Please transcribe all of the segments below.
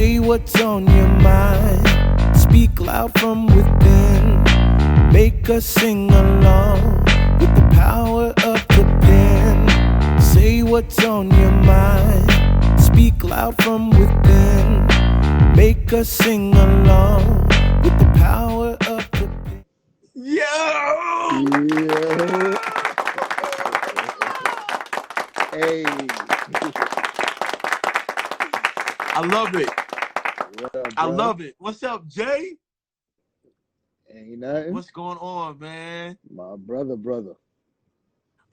Say what's on your mind. Speak loud from within. Make us sing along with the power of the pen. Say what's on your mind. Speak loud from within. Make us sing along with the power of the pen. Yo! Yeah. Hey. I love it. What up, I bro? love it. What's up, Jay? Ain't nothing. What's going on, man? My brother.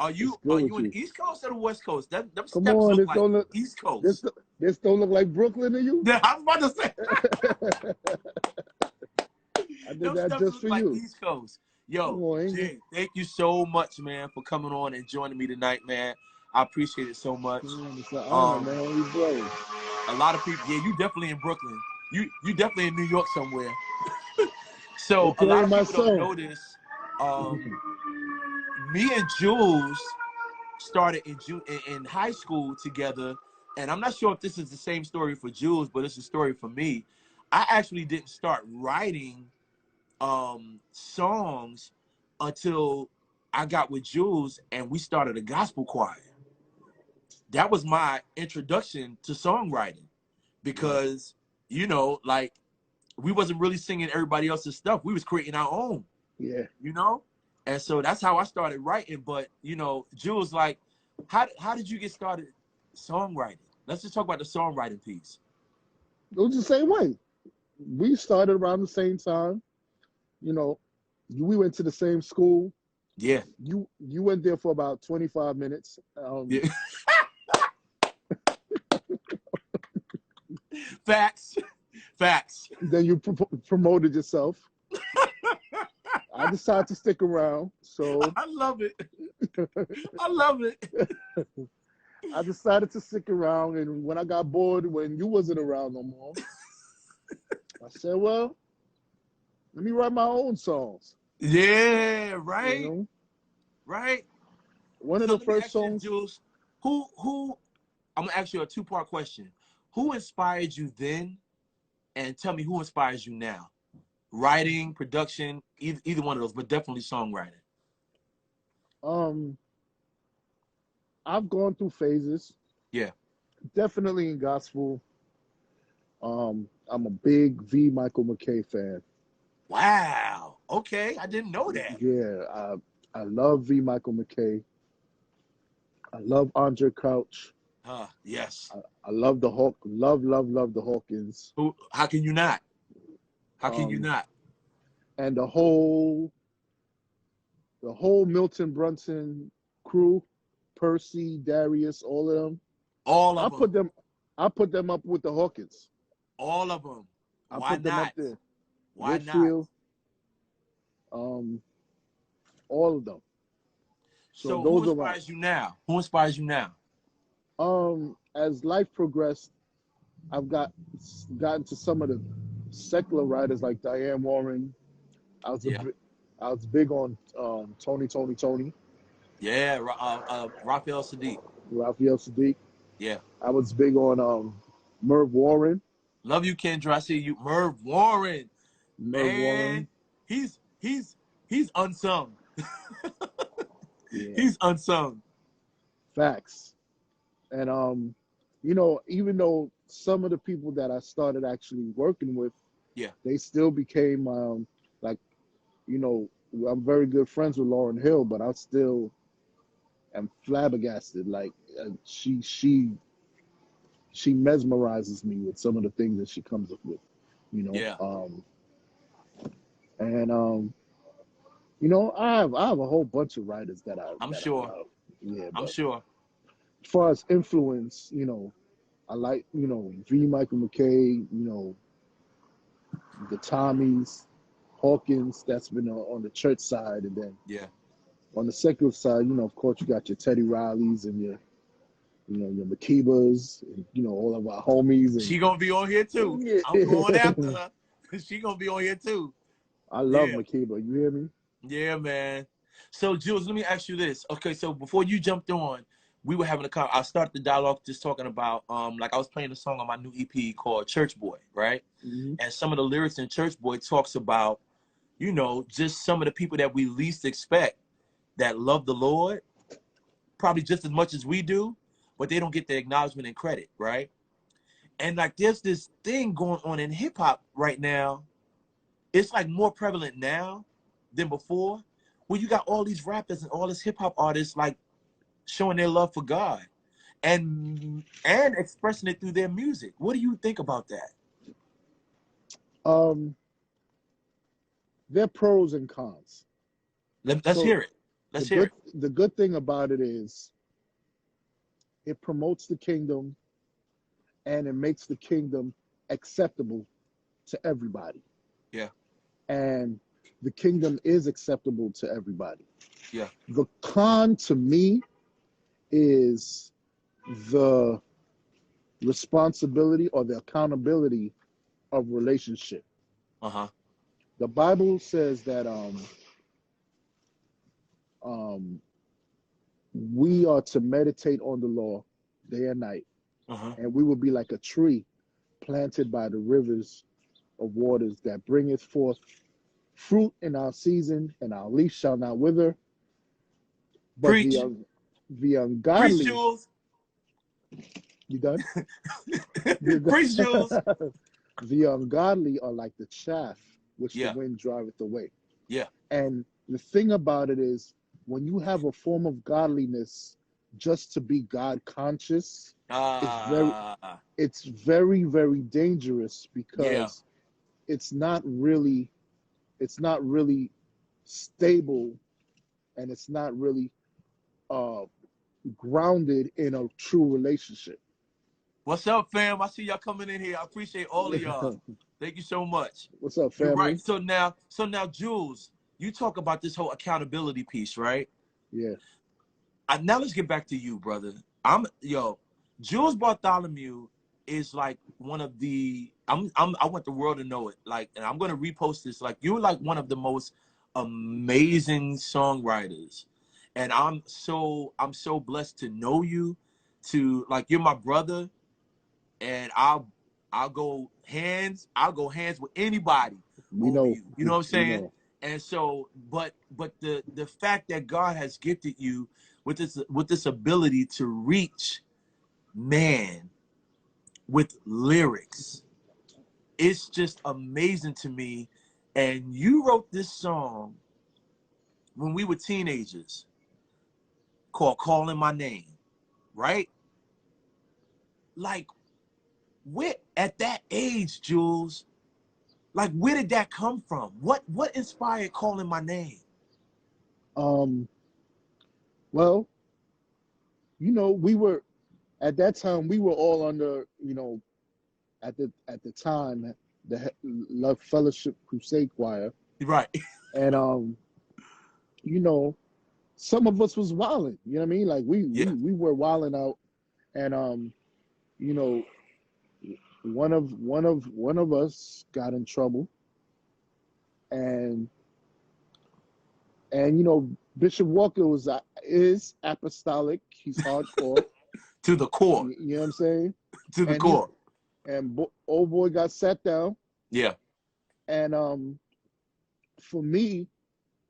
Are you good in with the East Coast or the West Coast? Them Come steps on, look this like don't look East Coast. this don't look like Brooklyn to you? Yeah, I was about to say. I did Them that steps just look for like you. East Coast. Come Yo, on, Jay, thank you so much, man, for coming on and joining me tonight, man. I appreciate it so much. It's an honor, man. We brothers. A lot of people, yeah, you definitely in Brooklyn. You definitely in New York somewhere. So a lot of people don't know this. Me and Jules started in high school together, and I'm not sure if this is the same story for Jules, but it's a story for me. I actually didn't start writing songs until I got with Jules and we started a gospel choir. That was my introduction to songwriting because, you know, like we wasn't really singing everybody else's stuff. We was creating our own. Yeah. You know? And so that's how I started writing. But, you know, Jules, like, how did you get started songwriting? Let's just talk about the songwriting piece. It was the same way. We started around the same time. You know, we went to the same school. Yeah. You went there for about 25 minutes. Yeah. Facts. Then you promoted yourself. I decided to stick around, so I love it. I love it. I decided to stick around, and when I got bored, when you wasn't around no more, I said, well, let me write my own songs. Yeah, right. You know? Right. One of the first songs. Jules, who I'm gonna ask you a two-part question. Who inspired you then, and tell me who inspires you now? Writing, production, either one of those, but definitely songwriting. I've gone through phases. Yeah. Definitely in gospel. I'm a big V. Michael McKay fan. Wow. Okay, I didn't know that. Yeah, I love V. Michael McKay. I love Andre Crouch. Yes. I love the Hawk. Love the Hawkins. How can you not? How can you not? And the whole Milton Brunson crew, Percy, Darius, all of them. All of them. I put them up with the Hawkins. All of them. I put them up there. Why Whitfield, not? All of them. So who inspires you now? Who inspires you now? As life progressed, I've gotten to some of the secular writers like Diane Warren. I was big on Tony. Yeah, Raphael Sadiq. Yeah. I was big on Merv Warren. Love you, Kendra. I see you. Merv Warren. Man, he's unsung. Yeah. He's unsung. Facts. And you know, even though some of the people that I started actually working with, they still became like, you know, I'm very good friends with Lauryn Hill, but I still am flabbergasted. Like she mesmerizes me with some of the things that she comes up with, you know. Yeah. You know, I have a whole bunch of writers that I'm sure. I love. Yeah, I'm sure. As far as influence, you know, I like, you know, V. Michael McKay, you know, the Tommies, Hawkins, that's been on the church side, and then on the secular side, you know, of course, you got your Teddy Rileys and your Makibas, and, you know, all of our homies. And she gonna be on here too. Yeah. I'm going after her. She gonna be on here too. I love Makiba. You hear me? Yeah, man. So, Jules, let me ask you this. Okay, so before you jumped on, we were having I started the dialogue just talking about, like I was playing a song on my new EP called Church Boy, right? Mm-hmm. And some of the lyrics in Church Boy talks about, you know, just some of the people that we least expect that love the Lord, probably just as much as we do, but they don't get the acknowledgement and credit, right? And like there's this thing going on in hip hop right now. It's like more prevalent now than before, where you got all these rappers and all these hip hop artists like showing their love for God and expressing it through their music. What do you think about that? There are pros and cons. Let's hear it. Let's hear it. The good thing about it is it promotes the kingdom and it makes the kingdom acceptable to everybody. Yeah. And the kingdom is acceptable to everybody. Yeah. The con to me is the responsibility or the accountability of relationship. Uh-huh. The Bible says that we are to meditate on the law day and night, and we will be like a tree planted by the rivers of waters that bringeth forth fruit in our season, and our leaf shall not wither. But Preach. The ungodly. Preach, Jules. You done? Preach, Jules. The ungodly are like the chaff which Yeah. the wind driveth away. Yeah. And the thing about it is, when you have a form of godliness just to be God conscious, it's very, very dangerous, because it's not really stable, and it's not really grounded in a true relationship. What's up, fam? I see y'all coming in here. I appreciate all of y'all. Thank you so much. What's up, family? You're right. So now, Jules, you talk about this whole accountability piece, right? Yeah. Now let's get back to you, brother. Jules Bartholomew is like one of the. I want the world to know it. Like, and I'm gonna repost this. Like, you're like one of the most amazing songwriters, and I'm so blessed to know you. Like, you're my brother, and I'll go hands with anybody over you. You know what I'm saying? And so, but the fact that God has gifted you with this ability to reach man with lyrics, it's just amazing to me. And you wrote this song when we were teenagers called "Calling My Name," right? Like, where at that age, Jules? Like, where did that come from? What inspired "Calling My Name"? Well, we were at that time, we were all under, at the time, the Love Fellowship Crusade Choir. Right. And some of us was wilding, you know what I mean? Like we were wilding out, and one of us got in trouble, and Bishop Walker is apostolic. He's hardcore. To the core. You know what I'm saying? To the core. Old boy got sat down. Yeah. And for me,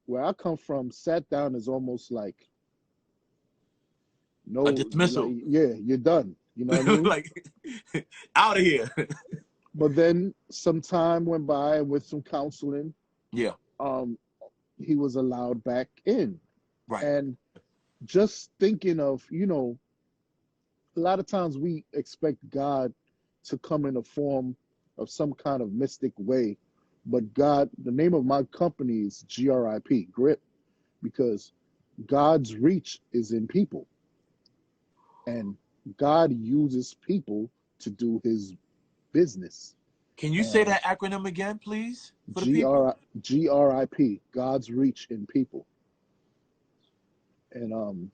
where I come from, sat down is almost like a dismissal. Like, yeah, you're done. You know what I mean? Like, out of here. But then some time went by, and with some counseling, yeah, he was allowed back in. Right. And just thinking of, a lot of times we expect God to come in a form of some kind of mystic way. But God, the name of my company is GRIP, GRIP, because God's reach is in people. And God uses people to do his business. Can you say that acronym again, please? For GRIP, God's reach in people. And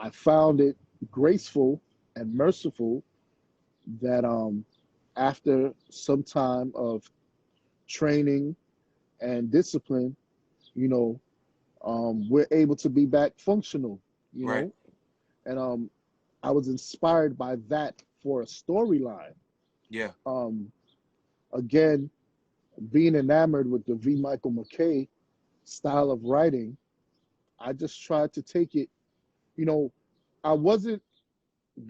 I found it graceful and merciful that after some time of training and discipline, we're able to be back functional. you know, and I was inspired by that for a storyline. Yeah. Again, being enamored with the V. Michael McKay style of writing, I just tried to take it. You know, I wasn't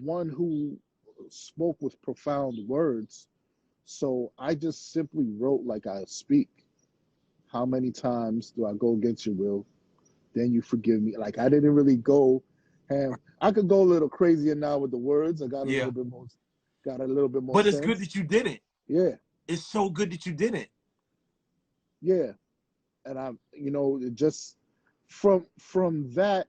one who spoke with profound words, so I just simply wrote like I speak. How many times do I go against your will? Then you forgive me. Like I didn't really go ham. I could go a little crazier now with the words. I got a little bit more, But it's sense. good that you didn't. Yeah. It's so good that you didn't. Yeah. And I, you know, just from that,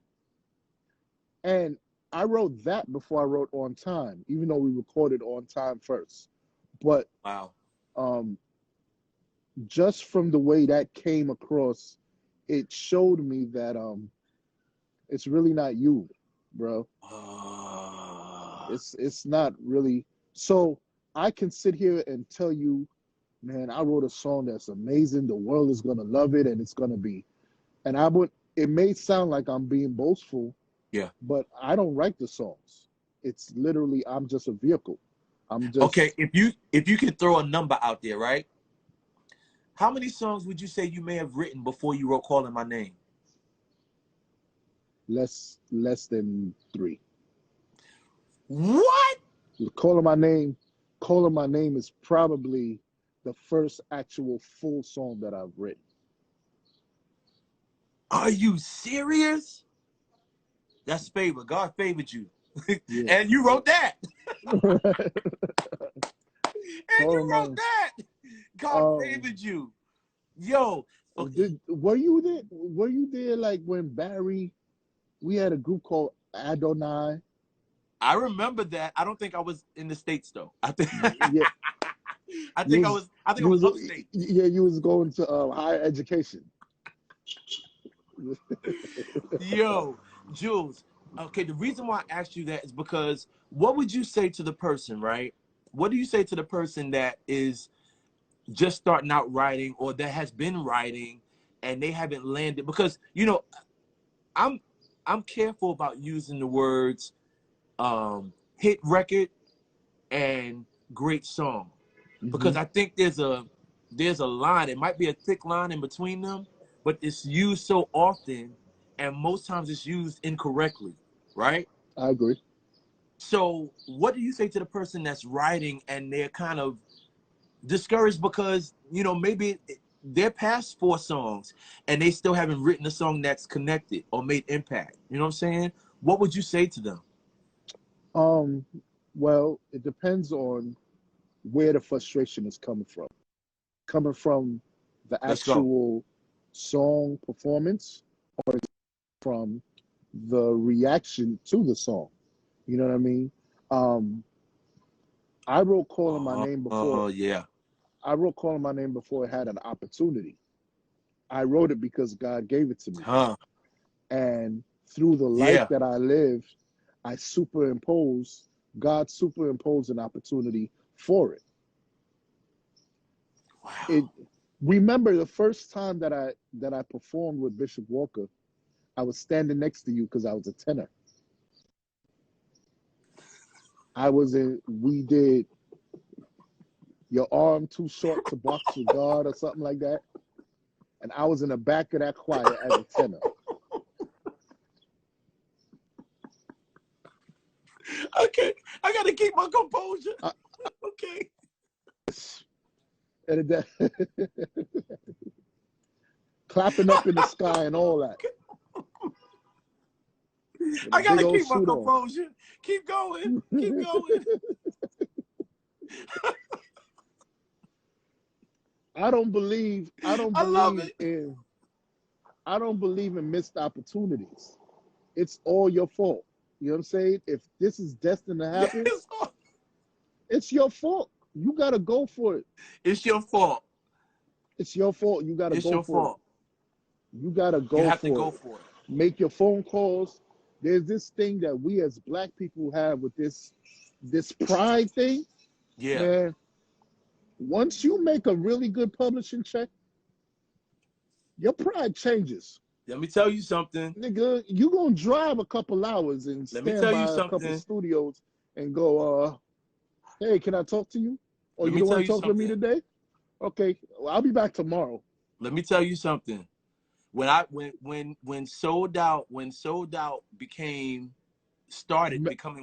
and I wrote that before I wrote On Time, even though we recorded On Time first. But wow. Just from the way that came across, it showed me that it's really not you, bro. It's not really. So I can sit here and tell you, man, I wrote a song that's amazing. The world is gonna love it, and it's gonna be. And I would. It may sound like I'm being boastful. Yeah. But I don't write the songs. It's literally I'm just a vehicle. I'm just. Okay. If you could throw a number out there, right? How many songs would you say you may have written before you wrote Calling My Name? Less than 3. What? Calling My Name is probably the first actual full song that I've written. Are you serious? That's favor. God favored you. Yeah. And you wrote that. God favored you. Yo. Okay. Were you there like when Barry, we had a group called Adonai? I remember that. I don't think I was in the States though. I think yeah. I think I was upstate. Yeah, you was going to higher education. Yo, Jules. Okay, the reason why I asked you that is because what would you say to the person, right? What do you say to the person that is just starting out writing or that has been writing and they haven't landed? Because, you know, I'm careful about using the words hit record and great song. Because I think there's a line. It might be a thick line in between them, but it's used so often and most times it's used incorrectly, right? I agree. So what do you say to the person that's writing and they're kind of discouraged because, you know, maybe they're past 4 songs and they still haven't written a song that's connected or made impact? You know what I'm saying? What would you say to them? Well, it depends on where the frustration is coming from. Coming from the actual song performance or from the reaction to the song. You know what I mean? I wrote Calling My Name before. Oh, yeah. I wrote Calling My Name before it had an opportunity. I wrote it because God gave it to me. And through the life that I lived, God superimposed an opportunity for it. Wow. Remember the first time that I performed with Bishop Walker, I was standing next to you because I was a tenor. We did Your Arm Too Short to Box With God or something like that. And I was in the back of that choir as a tenor. Okay, I gotta keep my composure. Okay. And clapping up in the sky and all that. I gotta keep my composure. Keep going. Keep going. I don't believe in missed opportunities. It's all your fault. You know what I'm saying? If this is destined to happen, it's your fault. You gotta go for it. It's your fault. It's your fault. You gotta go for it. You gotta go for it. You have to go for it. Make your phone calls. There's this thing that we as Black people have with this pride thing. Yeah. Man, once you make a really good publishing check, your pride changes. Let me tell you something. Nigga, you gonna drive a couple hours and stand by a couple studios and go, hey, can I talk to you? Or you don't want to talk to me today? Okay, well, I'll be back tomorrow. Let me tell you something. When Sold Out becoming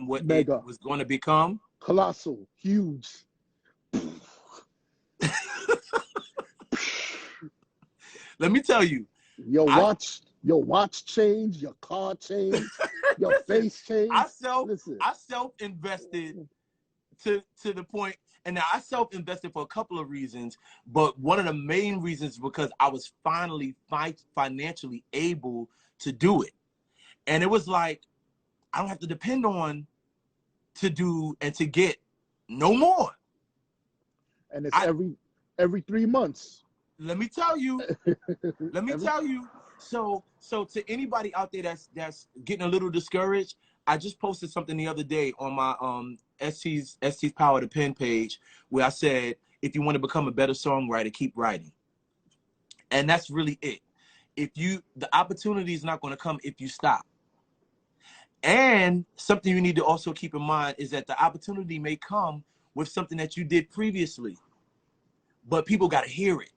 what Mega. It was going to become. Colossal, huge. Let me tell you. Your watch changed, your car changed, your face changed. I self-invested to the point, and now I self-invested for a couple of reasons, but one of the main reasons is because I was finally financially able to do it. And it was like, I don't have to depend on to do and to get no more. And it's every 3 months. Let me tell you. So to anybody out there that's getting a little discouraged, I just posted something the other day on my Estee's Power to Pen page where I said, if you want to become a better songwriter, keep writing. And that's really it. The opportunity is not going to come if you stop. And something you need to also keep in mind is that the opportunity may come with something that you did previously, but people got to hear it.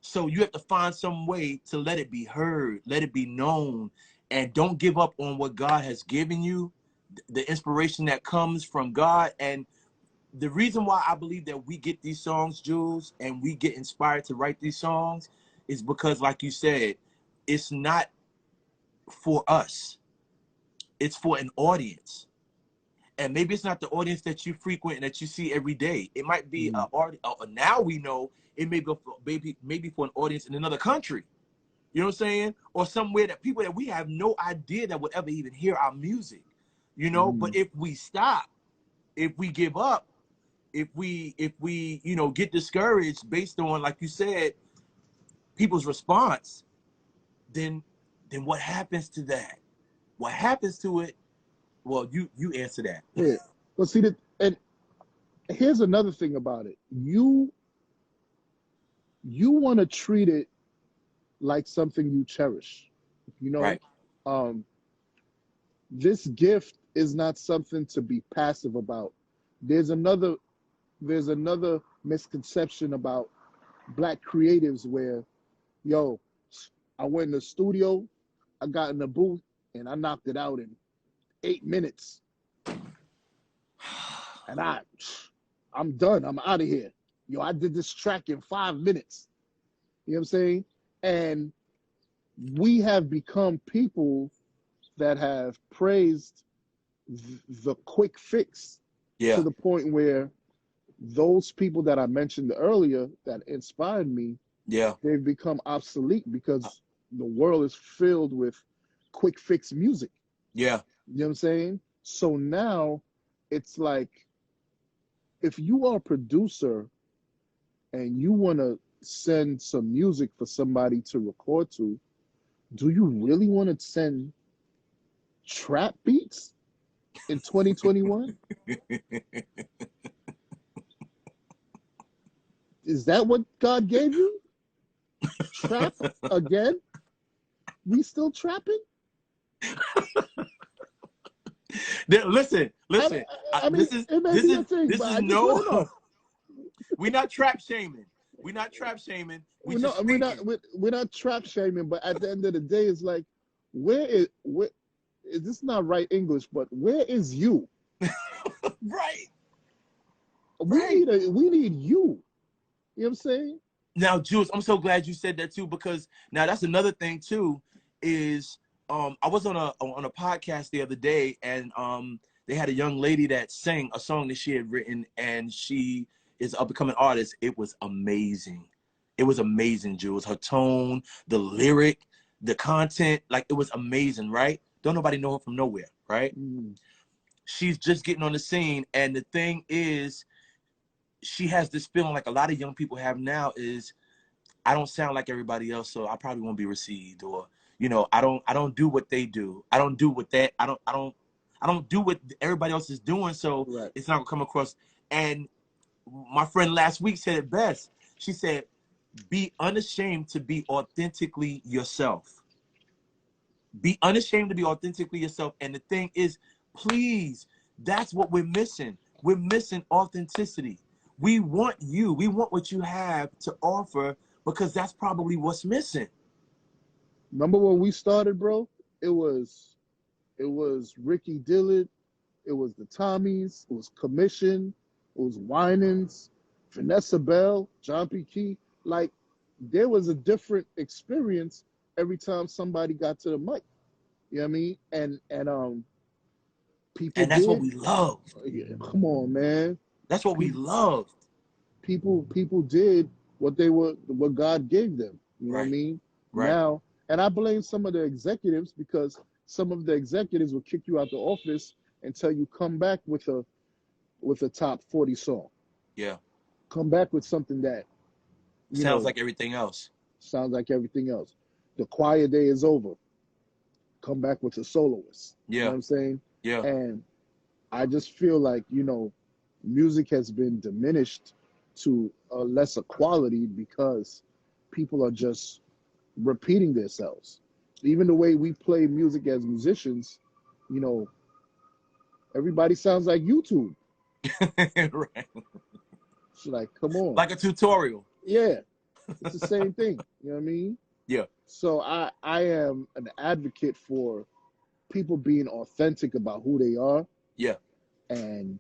So you have to find some way to let it be heard, let it be known, and don't give up on what God has given you, the inspiration that comes from God. And the reason why I believe that we get these songs, Jules, and we get inspired to write these songs is because, like you said, it's not for us. It's for an audience. And maybe it's not the audience that you frequent and that you see every day. It might be now we know it may go for maybe for an audience in another country. You know what I'm saying? Or somewhere that people that we have no idea that would ever even hear our music. You know, but if we stop, if we give up, if we get discouraged based on, like you said, people's response, then what happens to that? What happens to it? Well, you answer that. Yeah. Well, see, and here's another thing about it. You want to treat it like something you cherish. You know, right. This gift is not something to be passive about. There's another misconception about Black creatives where, I went in the studio, I got in the booth, and I knocked it out in 8 minutes. And I'm done. I'm out of here. I did this track in 5 minutes. You know what I'm saying? And we have become people that have praised the quick fix to the point where those people that I mentioned earlier that inspired me, they've become obsolete because the world is filled with quick fix music. Yeah. You know what I'm saying? So now it's like, if you are a producer and you want to send some music for somebody to record to, do you really want to send trap beats in 2021? Is that what God gave you? Trap again? We still trapping? Listen. I mean, this is no. We're not trap shaming. We're not trap shaming. We're not trap shaming. But at the end of the day, it's like, where is this? Not right English, but where is you? Right. We need you. You know what I'm saying? Now, Jules, I'm so glad you said that too, because now that's another thing too. Is I was on a podcast the other day, and they had a young lady that sang a song that she had written, and she is an up-and-coming artist. It was amazing. It was amazing, Jules. Her tone, the lyric, the content, like, it was amazing, right? Don't nobody know her from nowhere, right? She's just getting on the scene, and the thing is, she has this feeling like a lot of young people have now is, I don't sound like everybody else, so I probably won't be received, or I don't do what they do. I don't do what that. I don't do what everybody else is doing, so it's not gonna come across. And my friend last week said it best. She said, "Be unashamed to be authentically yourself." Be unashamed to be authentically yourself. And the thing is, please, that's what we're missing. We're missing authenticity. We want you. We want what you have to offer, because that's probably what's missing. Remember when we started, bro? It was Ricky Dillard, it was the Tommies, it was Commission, it was Winans, Vanessa Bell, John P. Key. Like, there was a different experience every time somebody got to the mic. You know what I mean? And people, and that's what we love. Yeah, come on, man. That's what we love. People did what God gave them. You know what I mean? Right. Now, and I blame some of the executives, because some of the executives will kick you out the office and tell you, come back with a top 40 song. Yeah. Come back with something that sounds like everything else. Sounds like everything else. The choir day is over. Come back with a soloist. Yeah. You know what I'm saying? Yeah. And I just feel like, music has been diminished to a lesser quality because people are just repeating themselves. Even the way we play music as musicians, everybody sounds like YouTube. Right. It's like, come on. Like a tutorial. Yeah. It's the same thing. You know what I mean? Yeah. So I am an advocate for people being authentic about who they are. Yeah. And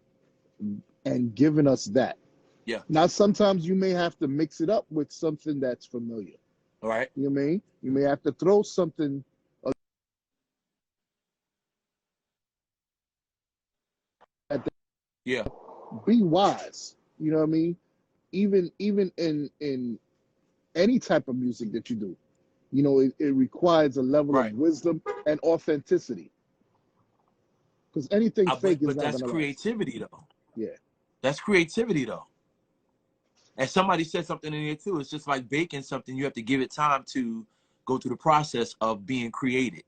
giving us that. Yeah. Now, sometimes you may have to mix it up with something that's familiar. All right. You know what I mean? You may have to throw something. Yeah. Be wise. You know what I mean? Even in any type of music that you do, it requires a level of wisdom and authenticity. Because anything fake is not that's gonna creativity, last. though. Yeah. That's creativity, though. And somebody said something in here too. It's just like baking something. You have to give it time to go through the process of being created.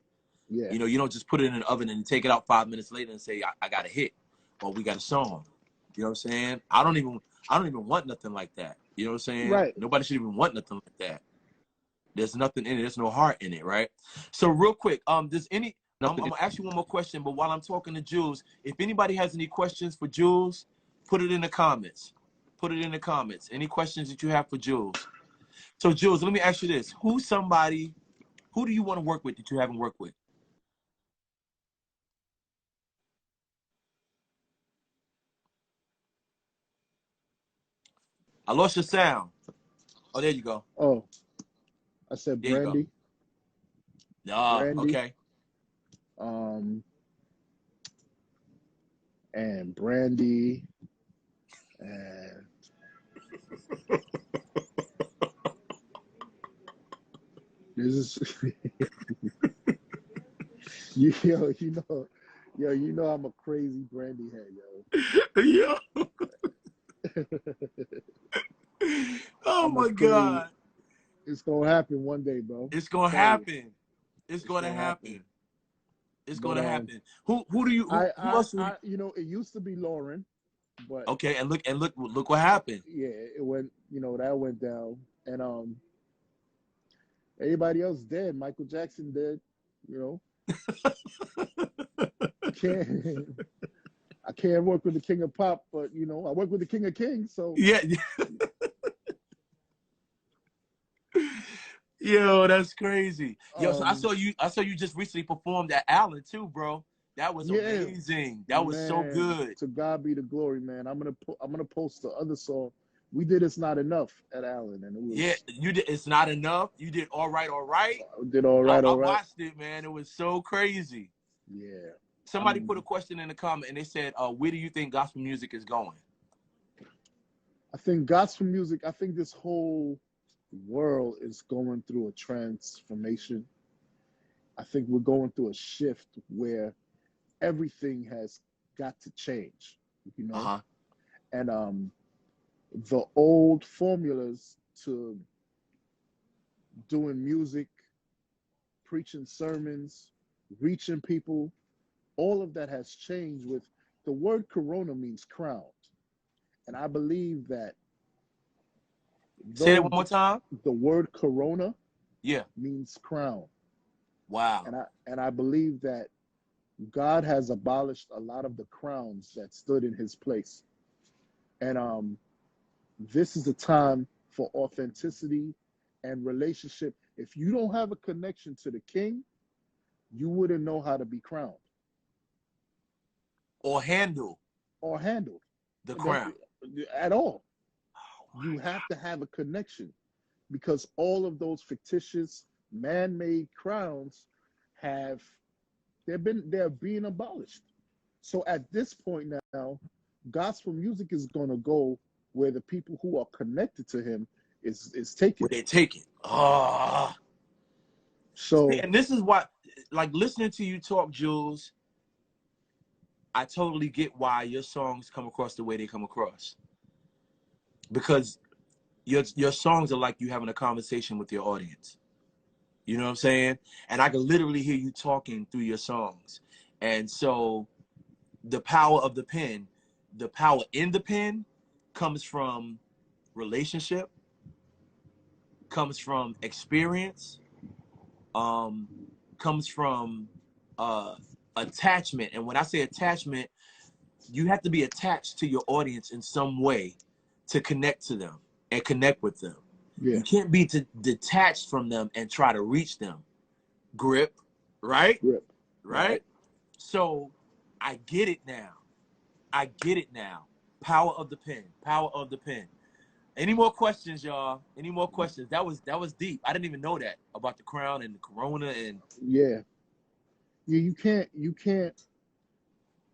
Yeah. You don't just put it in an oven and take it out 5 minutes later and say, I got a hit, or we got a song. You know what I'm saying? I don't even want nothing like that. You know what I'm saying? Right. Nobody should even want nothing like that. There's nothing in it. There's no heart in it, right? So real quick, does any? I'm gonna ask you one more question, but while I'm talking to Jules, if anybody has any questions for Jules, put it in the comments. Put it in the comments. Any questions that you have for Jules? So Jules, let me ask you this: who do you want to work with that you haven't worked with? I lost your sound. Oh, there you go. Oh, I said there Brandy. Brandy. Okay. And Brandy, and this is you know I'm a crazy Brandy head, yo. Yeah. Oh my God. It's gonna happen one day, bro. It's gonna happen. It's gonna happen. It's gonna happen. Who do you? Who else? It used to be Lauren, but okay, and look what happened. Yeah, it went. That went down, and everybody else dead. Michael Jackson dead. I can't work with the King of Pop, but I work with the King of Kings. So yeah. Yo, that's crazy. Yo, so I saw you just recently performed at Allen too, bro. That was amazing. That was so good. To God be the glory, man. I'm gonna post the other song. We did It's Not Enough at Allen, and it was you did It's Not Enough. You did All Right. I did All Right. I watched it, man. It was so crazy. Yeah. Somebody put a question in the comment and they said, where do you think gospel music is going? I think gospel music, this whole world is going through a transformation. I think we're going through a shift where everything has got to change, and the old formulas to doing music, preaching sermons, reaching people, all of that has changed. With the word corona means crowned, and I believe that. Say it one more time. The word corona means crown. Wow. And I believe that God has abolished a lot of the crowns that stood in his place. And this is a time for authenticity and relationship. If you don't have a connection to the king, you wouldn't know how to be crowned. Or handled the crown. At all. You have to have a connection, because all of those fictitious man-made crowns they're being abolished. So at this point now, gospel music is going to go where the people who are connected to him is taken. Where they take it. Oh. So, and this is why, like, listening to you talk, Jules, I totally get why your songs come across the way they come across. Because your songs are like you having a conversation with your audience. You know what I'm saying? And I can literally hear you talking through your songs. And so the power of the pen, the power in the pen comes from relationship, comes from experience, comes from attachment. And when I say attachment, you have to be attached to your audience in some way to connect to them and connect with them. Yeah. You can't be detached from them and try to reach them. Grip, right? Right? So I get it now. Power of the pen. Power of the pen. Any more questions, y'all? Any more questions? That was deep. I didn't even know that about the crown and the corona and you can't.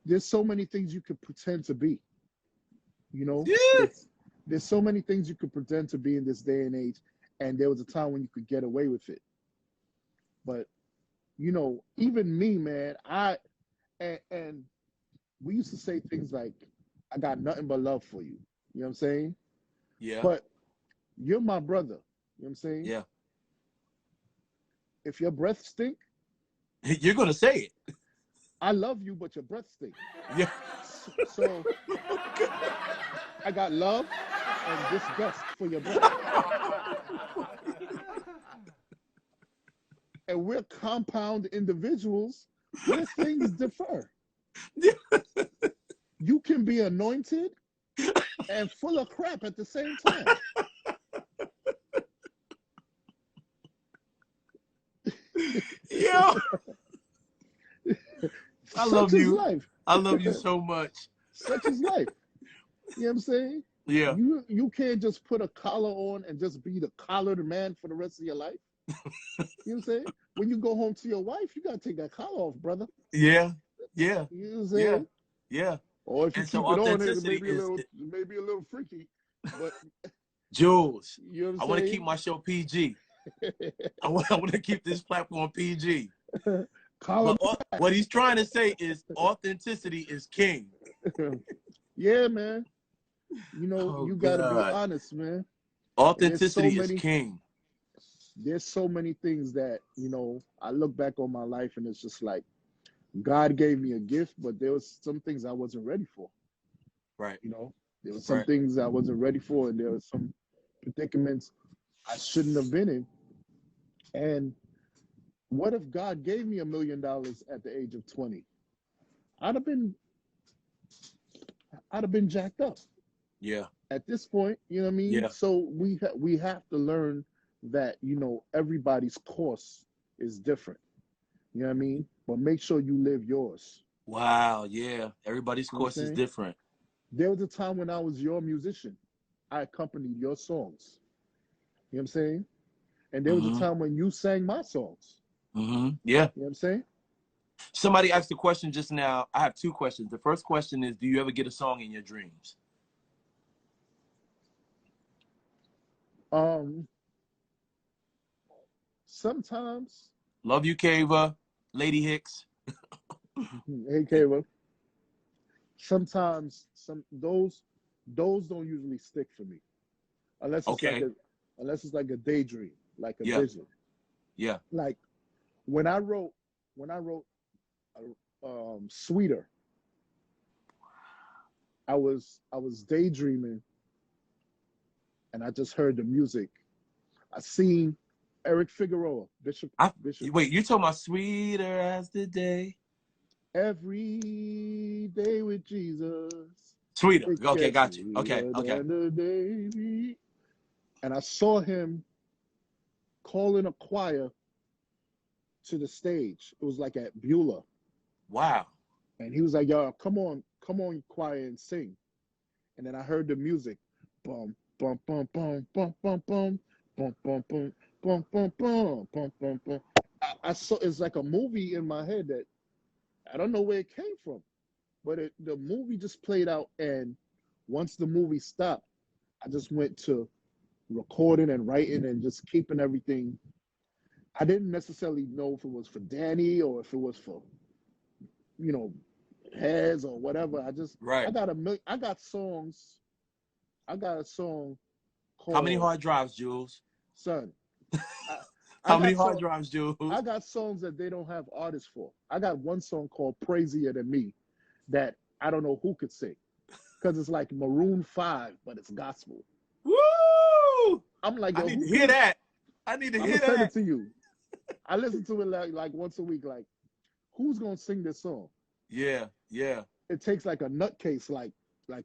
There's so many things you could pretend to be. You know, there's so many things you could pretend to be in this day and age, and there was a time when you could get away with it. But you know, even me, man, and we used to say things like, "I got nothing but love for you." You know what I'm saying? Yeah. But you're my brother. You know what I'm saying? Yeah. If your breath stink, you're gonna say it. I love you, but your breath stink. Yeah. So I got love and disgust for your breath. And we're compound individuals where things differ. You can be anointed and full of crap at the same time. Yeah. I love you. Life. I love you so much. Such is life. You know what I'm saying? Yeah. You can't just put a collar on and just be the collared man for the rest of your life. You know what I'm saying? When you go home to your wife, you gotta take that collar off, brother. Yeah. Yeah. You know what I'm saying? Yeah. Or if you keep it on, it may be a little freaky. But Jules, you know what I'm I want to keep my show PG. I want to keep this platform PG. But what he's trying to say is authenticity is king. Yeah, man. You know, you got to be honest, man. Authenticity is king. There's so many things that, you know, I look back on my life and it's just like, God gave me a gift, but there was some things I wasn't ready for. Right. You know, there were some things I wasn't ready for, and there were some predicaments I shouldn't have been in. And what if God gave me $1 million at the age of 20? I'd have been jacked up. Yeah. At this point, you know what I mean? Yeah. So we have to learn that, you know, everybody's course is different. You know what I mean? But make sure you live yours. Wow, yeah. Everybody's course is different. There was a time when I was your musician. I accompanied your songs. You know what I'm saying? And there was a time when you sang my songs. Yeah. You know what I'm saying? Somebody asked a question just now. I have two questions. The first question is, do you ever get a song in your dreams? Sometimes. Love you, Kava. Lady Hicks. Hey, Kava. Sometimes those don't usually stick for me, unless it's like a daydream, like a vision. Yeah. Like when I wrote Sweeter, I was daydreaming, and I just heard the music. I seen Eric Figueroa, Bishop. Wait, you talking about Sweeter as the Day? Every day with Jesus. Sweeter. Okay, got you. Okay. And I saw him calling a choir to the stage. It was like at Beulah. Wow. And he was like, "Y'all, come on, choir, and sing." And then I heard the music. Bum, bum, bum, bum, bum, bum, bum, bum, bum, bum, bum, bum, bum, bum, bum, bum. I saw, it's like a movie in my head that I don't know where it came from, but the movie just played out. And once the movie stopped, I just went to recording and writing and just keeping everything. I didn't necessarily know if it was for Danny or if it was for, Heads or whatever. I got songs. I got a song called. How many hard drives, Jules? Son. How many hard drives, Jules? I got songs that they don't have artists for. I got one song called Praisier Than Me that I don't know who could sing. Because it's like Maroon 5, but it's gospel. Woo! I'm like, I need to hear that. I need to hear that. I'm send it to you. I listen to it like once a week. Like, who's gonna sing this song? Yeah. It takes like a nutcase, like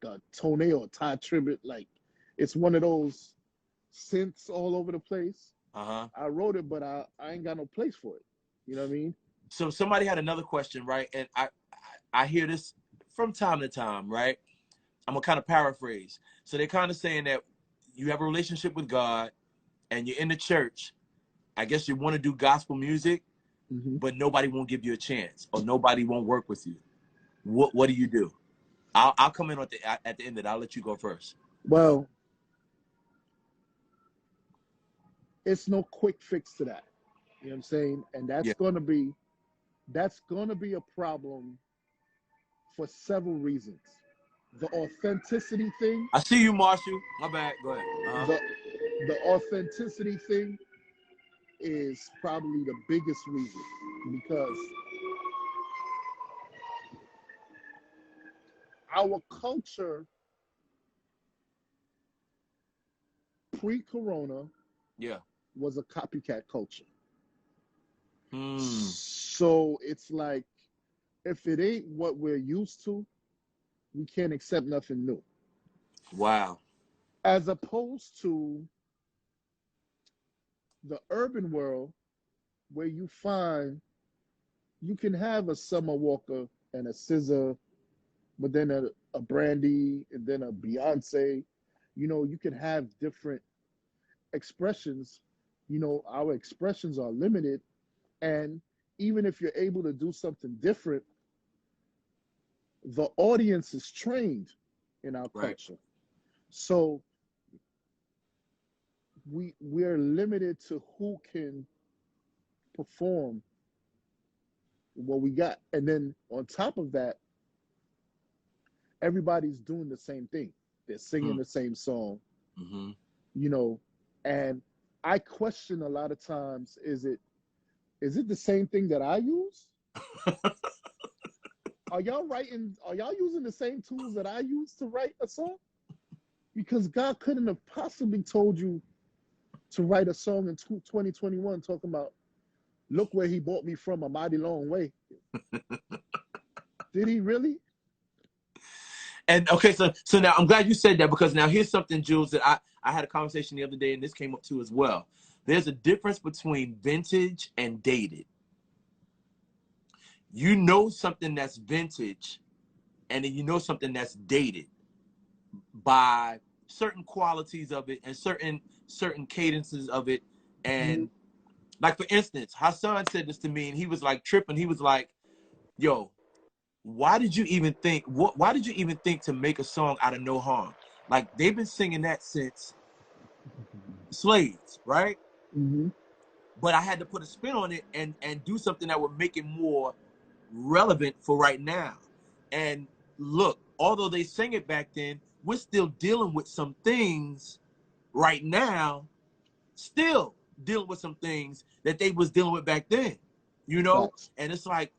a Tornado or Ty Tribbett. Like, it's one of those synths all over the place. I wrote it, but I ain't got no place for it. You know what I mean? So somebody had another question, right? And I hear this from time to time, right? I'm gonna kind of paraphrase. So they're kind of saying that you have a relationship with God and you're in the church. I guess you want to do gospel music, but nobody won't give you a chance or nobody won't work with you. What do you do? I'll come in at the end of it. I'll let you go first. Well, it's no quick fix to that. You know what I'm saying? And that's gonna be a problem for several reasons. The authenticity thing. I see you, Marshall. My bad. Go ahead. The authenticity thing is probably the biggest reason, because our culture pre-corona was a copycat culture. So it's like, if it ain't what we're used to, we can't accept nothing new. Wow. As opposed to the urban world, where you can have a Summer Walker and a SZA, but then a Brandy and then a Beyonce. You can have different expressions. Our expressions are limited, and even if you're able to do something different, the audience is trained in our culture. So we're limited to who can perform what we got. And then on top of that, everybody's doing the same thing. They're singing the same song, and I question a lot of times, is it the same thing that I use? Are y'all using the same tools that I use to write a song? Because God couldn't have possibly told you to write a song in 2021 talking about, look where he brought me from, a mighty long way. Did he really? And okay, so now I'm glad you said that, because now here's something, Jules, that I had a conversation the other day, and this came up too as well. There's a difference between vintage and dated. You know something that's vintage, and then you know something that's dated by certain qualities of it and certain cadences of it. And like, for instance, Hassan said this to me, and he was like tripping. He was like, yo, why did you even think to make a song out of No Harm? Like, they've been singing that since Slaves, right? But I had to put a spin on it and do something that would make it more relevant for right now. And look, although they sang it back then, we're still dealing with some things right now, still dealing with some things that they was dealing with back then, And it's like,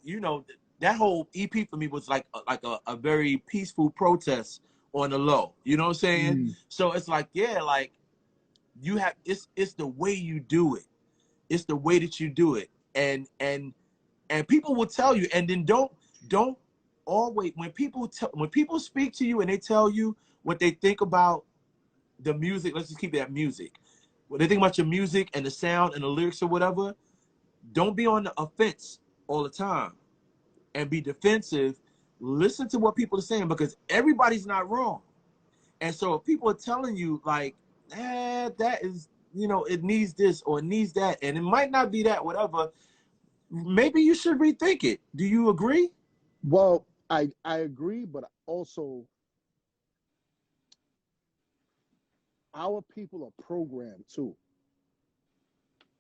that whole EP for me was like a very peaceful protest on the low. You know what I'm saying? So it's like, like, you have, it's the way you do it. It's the way that you do it. And people will tell you, and then don't always, when people speak to you and they tell you what they think about the music, let's just keep it at music. When they think about your music and the sound and the lyrics or whatever, don't be on the offense all the time and be defensive. Listen to what people are saying, because everybody's not wrong. And so if people are telling you like, that is, you know, it needs this or it needs that, and it might not be that, whatever, maybe you should rethink it. Do you agree? Well, I agree, but also our people are programmed too.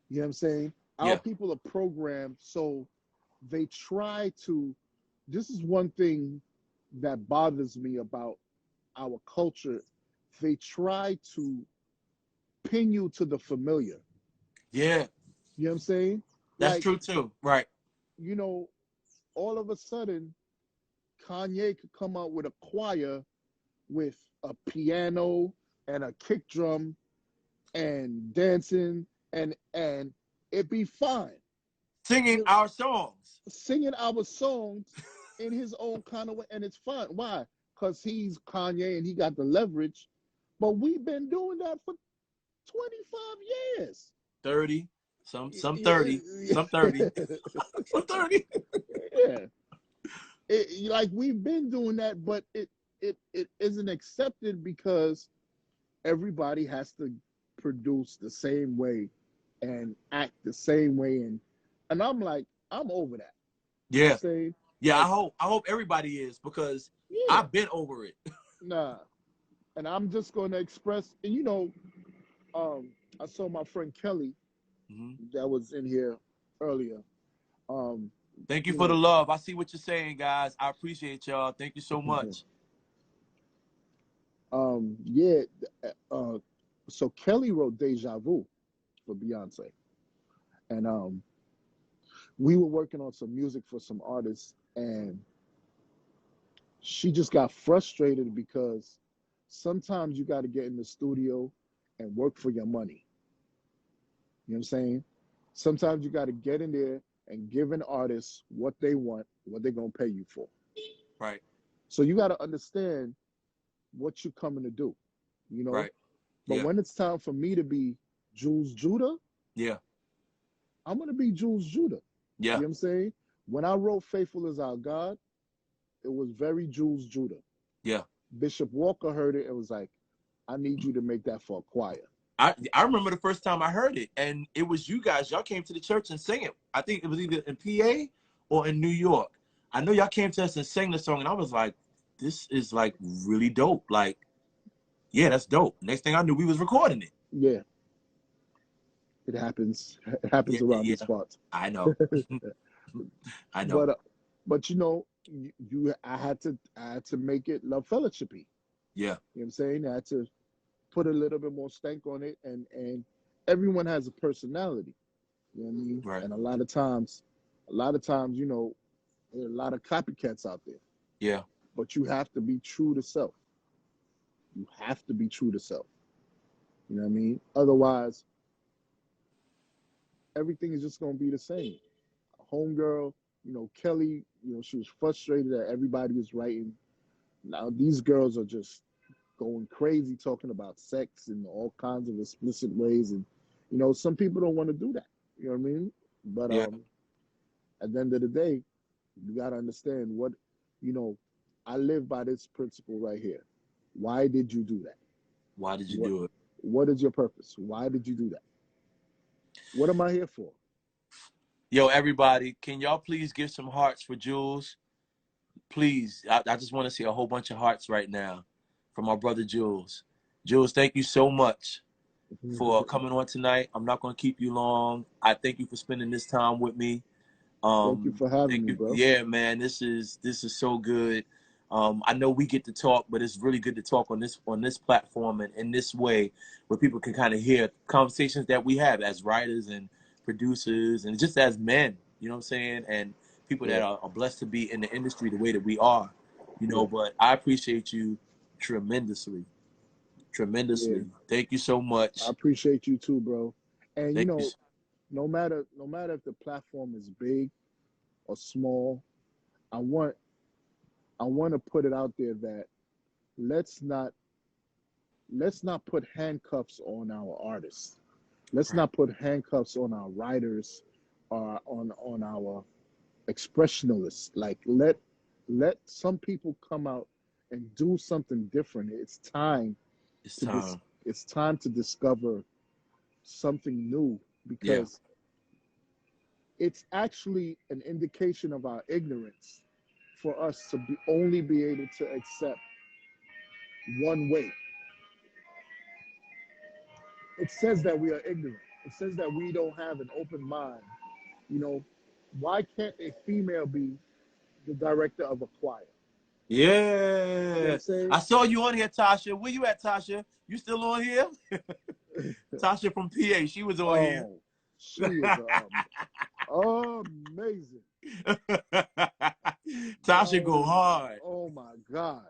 You know what I'm saying? Our people are programmed, so they try to, this is one thing that bothers me about our culture. They try to pin you to the familiar. Yeah. You know what I'm saying? That's like, true too. Right. You know, all of a sudden, Kanye could come out with a choir with a piano and a kick drum and dancing, and it'd be fine. Singing our songs in his own kind of way, and it's fun. Why? Because he's Kanye and he got the leverage. But we've been doing that for 25 years. 30, some 30, some 30, some 30. Yeah. Like, we've been doing that, but it isn't accepted because everybody has to produce the same way and act the same way, and I'm like, I'm over that. Yeah. Yeah, like, I hope everybody is, because I've been over it. Nah. And I'm just going to express, and you know, I saw my friend Kelly that was in here earlier. Thank you for the love. I see what you're saying, guys. I appreciate y'all. Thank you so much. So Kelly wrote Deja Vu for Beyonce. And we were working on some music for some artists, and she just got frustrated because sometimes you got to get in the studio and work for your money. You know what I'm saying? Sometimes you got to get in there and give an artist what they want, what they're going to pay you for. Right. So you got to understand what you're coming to do, you know? Right. But when it's time for me to be Jules Judah, I'm going to be Jules Judah. Yeah. You know what I'm saying? When I wrote Faithful Is Our God, it was very Jules Judah. Yeah. Bishop Walker heard it and was like, I need you to make that for a choir. I remember the first time I heard it, and it was you guys. Y'all came to the church and sang it. I think it was either in PA or in New York. I know y'all came to us and sang the song, and I was like, this is like really dope. Like, yeah, that's dope. Next thing I knew, we was recording it. Yeah. It happens. It happens around these parts. I know. I know. But you know, I had to make it love fellowshipy. Yeah. You know what I'm saying? I had to put a little bit more stank on it, and everyone has a personality. You know what I mean? Right. And a lot of times, you know, there are a lot of copycats out there. Yeah. But you have to be true to self. You have to be true to self. You know what I mean? Otherwise, everything is just going to be the same. Homegirl, you know, Kelly, you know, she was frustrated that everybody was writing. Now these girls are just going crazy talking about sex in all kinds of explicit ways, and you know, some people don't want to do that. You know what I mean? But at the end of the day, you got to understand what, you know, I live by this principle right here. Why did you do that? Why did you do it? What is your purpose? Why did you do that? What am I here for? Yo, everybody, can y'all please give some hearts for Jules? Please, I just want to see a whole bunch of hearts right now from our brother Jules. Jules, thank you so much for coming on tonight. I'm not going to keep you long. I thank you for spending this time with me. Thank you for having me, bro. Yeah, man, this is so good. I know we get to talk, but it's really good to talk on this platform and in this way, where people can kind of hear conversations that we have as writers and producers and just as men, you know what I'm saying, and people that are blessed to be in the industry the way that we are, you know. But I appreciate you tremendously. Thank you so much. I appreciate you too, bro. And you know, no matter if the platform is big or small, I want to put it out there that let's not put handcuffs on our artists. Let's not put handcuffs on our writers or on our expressionalists. Like let some people come out and do something different. It's time. It's time to discover something new, because it's actually an indication of our ignorance for us to only be able to accept one way. It says that we are ignorant. It says that we don't have an open mind. You know, why can't a female be the director of a choir? Yeah. You know, I saw you on here, Tasha. Where you at, Tasha? You still on here? Tasha from PA. She was on here. She is amazing. Tasha go hard. Oh my God.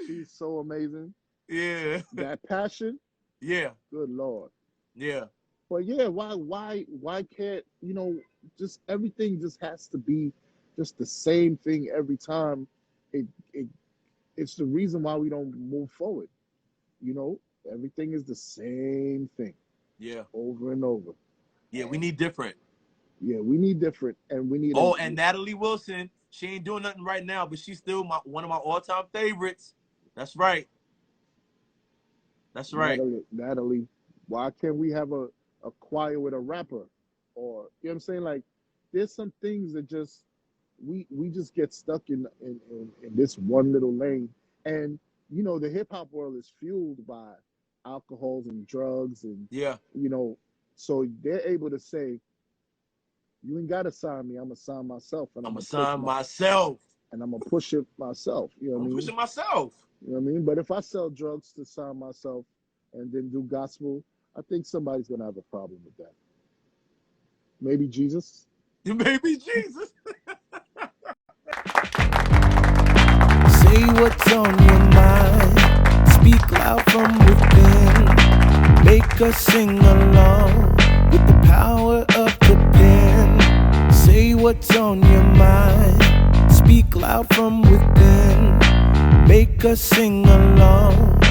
She's so amazing. Yeah. That passion. Yeah. Good Lord. Yeah. But yeah, why can't, you know, just everything just has to be just the same thing every time? It's the reason why we don't move forward. You know, everything is the same thing. Yeah. Over and over. Yeah, we need different. Yeah, we need different, and we need. And Natalie Wilson, she ain't doing nothing right now, but she's still one of my all-time favorites. That's right. That's right. Natalie, why can't we have a choir with a rapper? Or, you know what I'm saying? Like, there's some things that just we just get stuck in this one little lane. And you know, the hip hop world is fueled by alcohols and drugs, and you know, so they're able to say, you ain't gotta sign me, I'm gonna sign myself, and I'm gonna sign myself, and I'm gonna push it myself. You know what I mean? Pushing myself. You know what I mean? But if I sell drugs to sign myself and then do gospel, I think somebody's gonna have a problem with that. Maybe Jesus. Maybe Jesus. Say what's on your mind. Speak loud from within. Make us sing along with the power of the pen. Say what's on your mind. Speak loud from within. Make us sing along